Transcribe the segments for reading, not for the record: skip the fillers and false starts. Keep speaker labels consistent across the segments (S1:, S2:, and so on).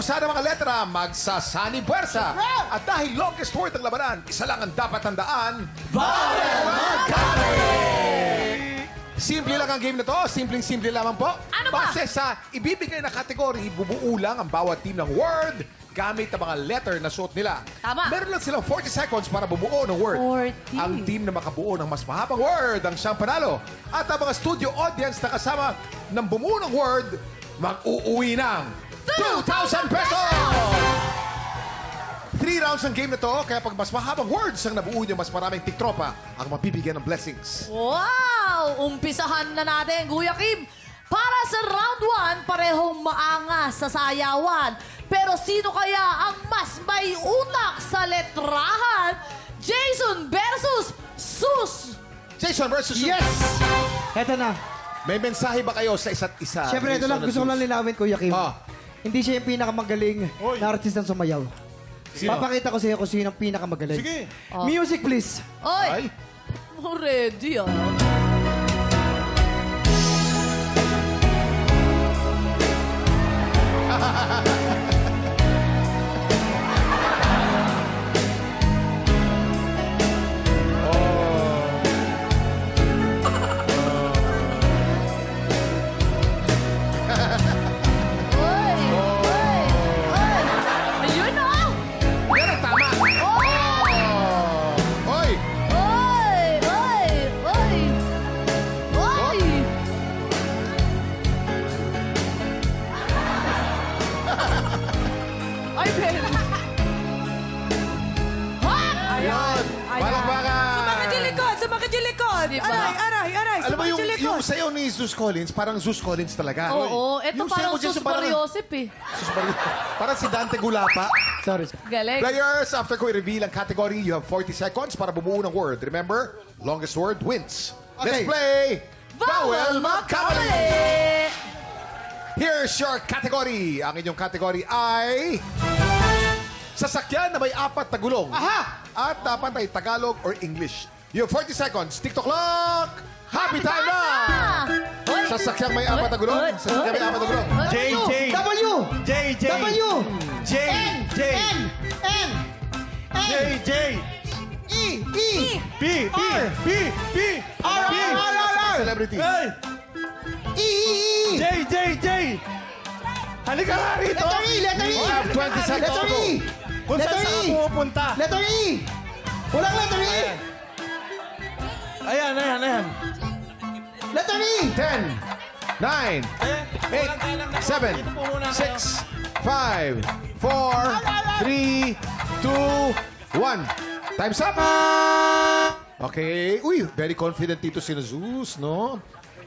S1: sana mga letra, magsasani puwersa. At dahil longest word ang labanan, isa lang ang dapat tandaan. Simple lang ang game na to. Simpleng-simple lamang po.
S2: Ano ba?
S1: Base sa ibibigay na kategory, bubuo lang ang bawat team ng word gamit ang mga letter na suot nila.
S2: Tama.
S1: Meron lang silang 40 seconds para bumuo ng word.
S2: 40.
S1: Ang team na makabuo ng mas mahabang word ang siyang panalo. At ang mga studio audience na kasama ng bumuo ng word, mag-uuwi ng 2,000 pesos! 3 rounds ang game na to, kaya pag mas mahabang words ang nabuo niyo, mas maraming tiktropa ang mabibigyan ng blessings.
S2: Wow! Umpisahan na natin, Kuya Kim. Para sa round 1, parehong maangas sa sayawan. Pero sino kaya ang mas may utak sa letrahan? Jason versus Sus!
S1: Jason versus...
S3: Yes! Eto na.
S1: May mensahe ba kayo sa isa't isa?
S3: Siyempre, ito lang.
S1: Jason at
S3: Gusto ko
S1: Sus?
S3: lang linawin, Kuya Kim.
S1: Ah.
S3: Hindi siya yung pinakamagaling na artistang sumayaw.
S1: Sino?
S3: Papakita ko sa iyo kung sino ang pinakamagaling.
S1: Sige.
S3: Music, please.
S1: Ay.
S2: Oy! Ready, ah. Oy! Oy! Oy! Ayun, oh!
S1: Yan ang tama.
S2: Oh!
S1: Oy!
S2: Oy! Oy! Oy! Oy! Ay, Ben! Ha?
S1: Ayan. Palakpakan.
S4: Sumakit yung likod! Sumakit yung likod!
S2: Diba?
S4: Aray, aray, aray!
S1: Alam mo
S4: Sumakit
S1: yung,
S4: yung likod!
S1: yung sayo ni Zeus Collins, parang Zeus Collins talaga.
S2: Oo, eto
S1: Yung
S2: parang
S1: sayo mo dyan,
S2: Sus
S1: parang-
S2: Mariosip eh.
S1: Zeus Maria. Parang si Dante Gulapa.
S3: Sorry.
S2: Galing.
S1: Players, after ko i-reveal ang category, you have 40 seconds para bumuo ng word. Remember, longest word wins. Let's
S3: Okay.
S1: play
S2: Vowel Makamali!
S1: Here's your category. Ang inyong category ay... Sasakyan na may 4 na gulong.
S3: Aha!
S1: At dapat ay Tagalog or English. You have 40 seconds. TikTok clock! Happy time na!
S2: Oy!
S1: Sasakyan may 4 na gulong. Sasakyan may 4 na gulong.
S5: J, J,
S3: W!
S5: J, J,
S3: W!
S5: J, J,
S3: N!
S5: J, J,
S3: E! E!
S5: B, B, B, B,
S3: R!
S5: B,
S3: R! R! R!
S1: Celebrity.
S5: Hey!
S3: E! E!
S5: J, J, J! Halika nga rito!
S3: Letter E! Letter E!
S1: You have 20 seconds
S3: Letter
S1: to go.
S3: E!
S5: Kung saan
S3: Letter
S5: saan ka
S3: E!
S5: pumupunta?
S3: Letter E! Walang letter E!
S5: Ayan, ayan, ayan.
S3: Letter E!
S1: 10, 9, 8, 7, 6, 5, 4, 3, 2, 1. Time's up! Okay. Uy, very confident dito si Zeus, no?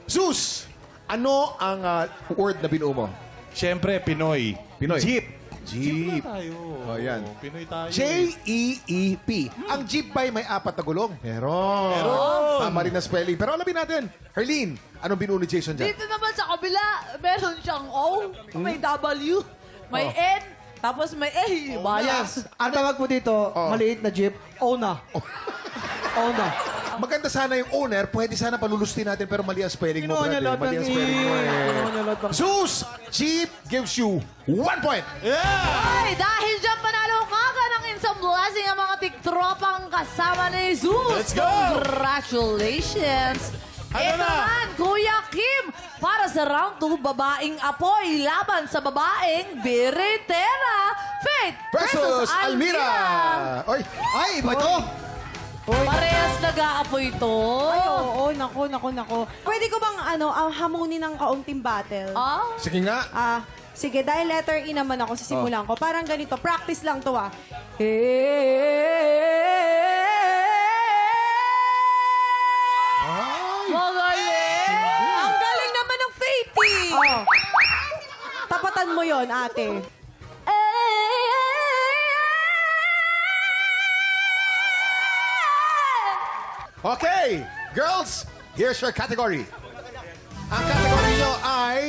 S1: Zeus, ano ang word na binuo mo?
S5: Siyempre, Pinoy.
S1: Pinoy.
S5: Jeep.
S1: Jeep.
S5: Tayo.
S1: Oh, yan.
S5: Pinoy tayo.
S1: J-E-E-P. Ang jeep ba'y may 4 na gulong? Meron.
S5: Meron.
S1: Tama rin na spelling. Pero alamin natin, Herlene, anong binuo ni Jason dyan?
S2: Dito naman sa kabila, meron siyang O, may W, may N, tapos may A. Bias.
S3: Ang tawag po dito, maliit na jeep, Ona. Ona.
S1: Maganda sana yung owner, pwede sana palulustin natin pero mali ang spelling mo,
S3: Ginawa niya
S1: brother.
S3: lahat
S1: Mali ang
S3: ng
S1: spelling mo
S3: Ginawa niya lahat
S1: eh.
S3: ng-
S1: Zeus, Jeep gives you 1 point.
S5: Yeah!
S2: Ay, dahil dyan panalo ka ng instant blessing ang mga tiktropang kasama ni Zeus.
S5: Let's go!
S2: Congratulations!
S5: Ano
S2: Ito
S5: na?
S2: naman, Kuya Kim, para sa round 2, babaeng apoy laban sa babaeng biritera. Faith
S1: Versus Almira. Oy,
S3: Ay, iba ito!
S2: Parehas nag-aapoy to.
S4: Ay, oo, nako. Pwede ko bang, hamunin ng kaunting battle?
S2: Ah?
S1: sige nga.
S4: Sige, dahil letter E naman ako, sisimulan ko. Parang ganito, practice lang to
S2: Magaling!
S4: Ang galing naman ng Faith eh! Oh. Tapatan mo yon ate.
S1: Okay, girls, here's your category. Ang category nyo ay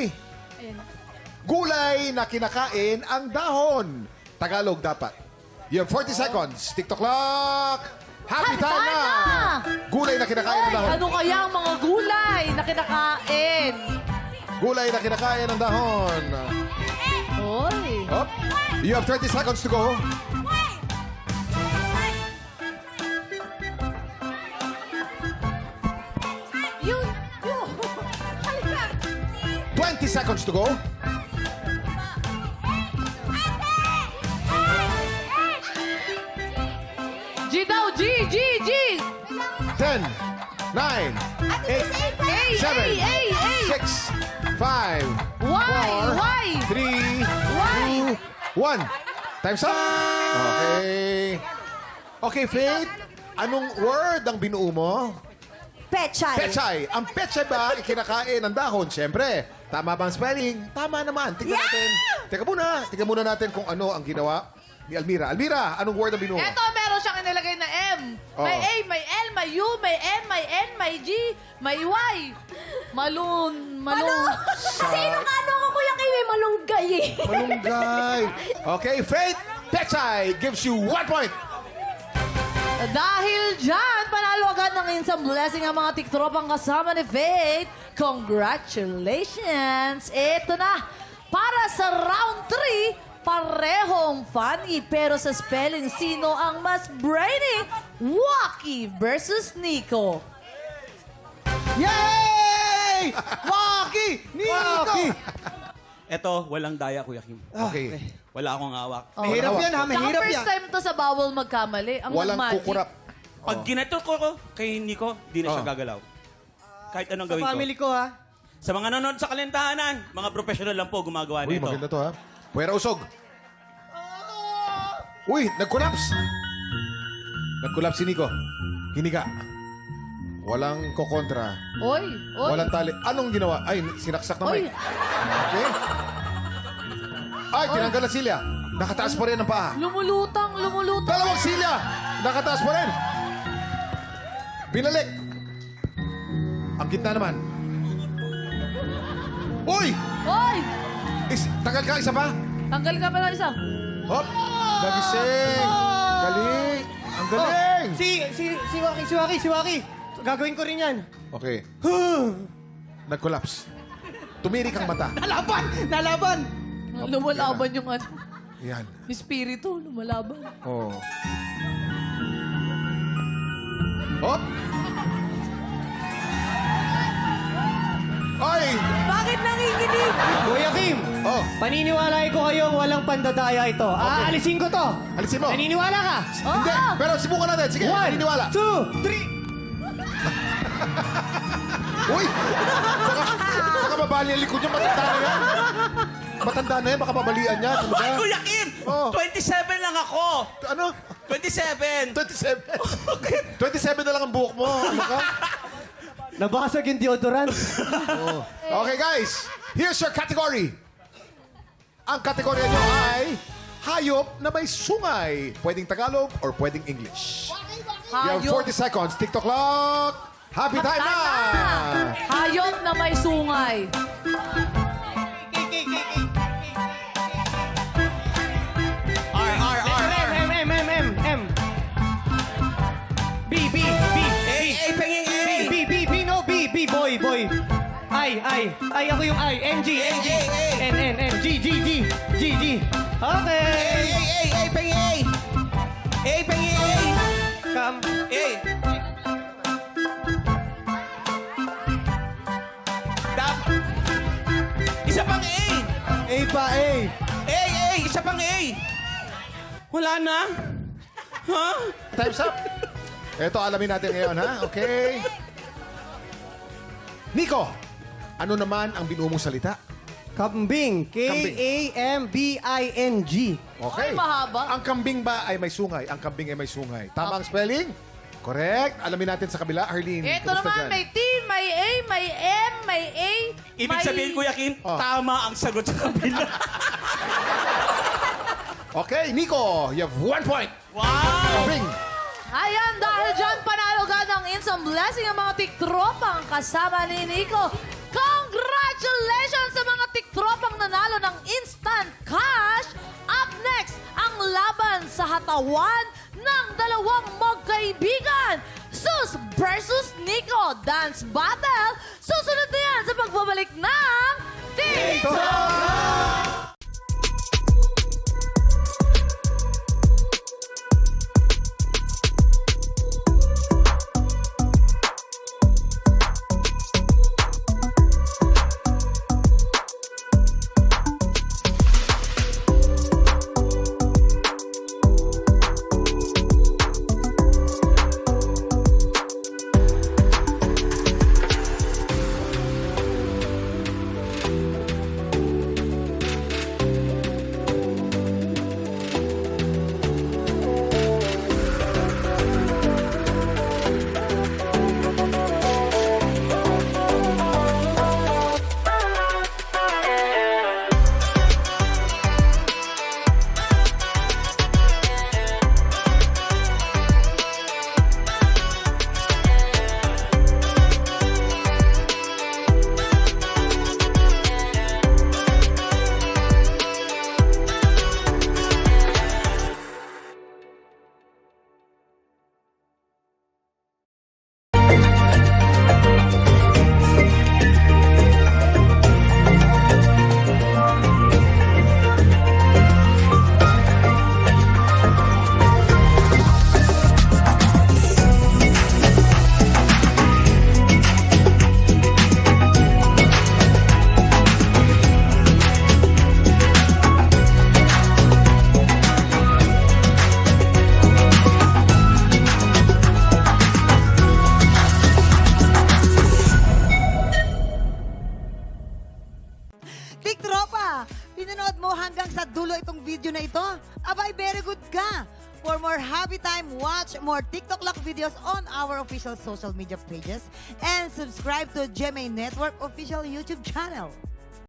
S1: gulay na kinakain ang dahon. Tagalog dapat. You have 40 seconds. TikTok clock. Happy time na! Gulay na kinakain ng dahon.
S2: Ano kaya ang mga gulay na kinakain?
S1: Gulay na kinakain ng dahon.
S2: Oy.
S1: Up. You have 30 seconds to go.
S4: Yun. Yun. Halika.
S1: 20 seconds to go.
S2: G daw, G, G, G.
S1: 10, 9, 8,
S2: A,
S1: 7,
S2: A, A, A.
S1: 6, 5,
S2: Why?
S1: 3,
S2: Why?
S1: 2, 1. Time's up. Okay. Okay, Faith. Anong word ang binuo mo?
S4: Pechay.
S1: Pechay. Ang pechay ba ikinakain ng dahon? Siyempre. Tama ba ang spelling? Tama naman. Tingnan natin. Teka muna natin kung ano ang ginawa ni Almira. Almira, anong word ang binuo?
S2: Eto, meron siyang inilagay na M. May
S1: Oo.
S2: A, may L, may U, may M, may N, may G, may Y. Malun.
S4: Sino ka ano ako, Kuya Kim? Malunggay eh.
S1: Malunggay. Okay, Faith. Pechay gives you 1 point.
S2: Dahil dyan, panalo agad ng instant blessing ang mga tiktropang kasama ni Faith. Congratulations! Ito na, para sa round 3, parehong funny. Pero sa spelling, sino ang mas brainy? Waki versus Nico.
S3: Yay! Waki! Nico!
S6: Eto, walang daya, Kuya Kim.
S1: Okay.
S6: Wala akong hawak.
S3: Mahirap yan ha,
S2: Tsaka
S3: mahirap
S2: first
S3: yan.
S2: time to sa bawal magkamali. Ang
S1: Walang
S2: nag-magic.
S1: kukurap.
S6: Pag ginato ko kay Nico, di na siya gagalaw. Kahit anong
S3: Sa
S6: gawin ko.
S3: family ko ha.
S6: Sa mga nanonood sa kalentahanan, mga professional lang po gumagawa
S1: Uy,
S6: nito.
S1: maganda to ha. Puwera usog. Uy, nag-collapse. Nag-collapse si Nico. Hiniga. Walang kokontra.
S2: Oy, oy.
S1: Walang tali. Anong ginawa? Ay, sinaksak na
S2: Oy,
S1: mic. Okay. Ay, tinanggal na silya. Nakataas pa rin ang paa.
S2: lumulutang.
S1: Dalawang silya. Nakataas pa rin. Binalik. Ang gitna naman. Uy!
S2: Oy,
S1: Tagal ka, isa pa?
S2: tanggal ka pa ng isa.
S1: Hop! Nagising! Galing! Ang galing!
S3: Si Waki. Gagawin ko rin yan.
S1: Okay. Nag-collapse. Tumirik ang mata.
S3: Nalaban!
S2: Lumalaban yung ano.
S1: Yan.
S2: Espiritu, lumalaban.
S1: Oh. Hop! Ay!
S4: Bakit nanginginig?
S3: Kuya Kim,
S1: Oh!
S3: paniniwala ko kayong walang pandadaya ito. Aalisin ko to.
S1: Alisin mo!
S3: Naniniwala ka?
S1: Hindi! Pero subukan natin. Sige, naniniwala.
S3: 2, 3.
S1: Uy! Baka mabali ang likod niya. Matanda na yan. Matanda na yan. Baka mabalian niya. Ano ba?
S6: Ay, Kuya Kim!
S1: Oh.
S6: 27 lang ako!
S1: Ano?
S6: 27!
S1: 27. 27 na lang ang buhok mo. Ano ka?
S3: Nabasag yung deodorant.
S1: Okay, guys. Here's your category. Ang kategorya nyo ay hayop na may sungay. Pwedeng Tagalog or pwedeng English. You have 40 seconds. TikTok clock. Happy time na!
S2: Hayop na may sungay.
S3: M. B. No, B. Boy. I, ako yung I. N, G. N. G. Okay. Come.
S6: Isa pang A!
S3: A pa, A.
S6: Isa pang A! Wala na? Ha?
S1: Time's up. Ito, alamin natin ngayon, ha? Okay. Nico, ano naman ang binuo mong salita?
S3: Kambing. Kambing.
S1: Okay.
S2: Ay, mahaba.
S1: Ang kambing ba ay may sungay? Ang kambing ay may sungay. Tama ang spelling? Correct. Alamin natin sa kabila. Arlene,
S2: Ito
S1: kumusta
S2: naman,
S1: dyan?
S2: may T, may A, may M, may A.
S6: Ibig sabihin, Kuya Kim, tama ang sagot sa kabila.
S1: Okay, Nico, you have 1 point.
S6: Wow!
S1: Kambing.
S2: Ayan, dahil dyan, panalo ka ng instant blessing ang mga tiktropang kasama ni Nico. Congratulations sa mga tiktropang nanalo ng instant cash. Up next, ang laban sa hatawan ng dalawang magkaibigan. Sus versus Nico Dance Battle. Susunod na yan sa pagbabalik ng TikTok!
S7: napanood mo hanggang sa dulo itong video na ito, abay, very good ka. For more happy time, watch more TikTok Lock videos on our official social media pages and subscribe to GMA Network official YouTube channel.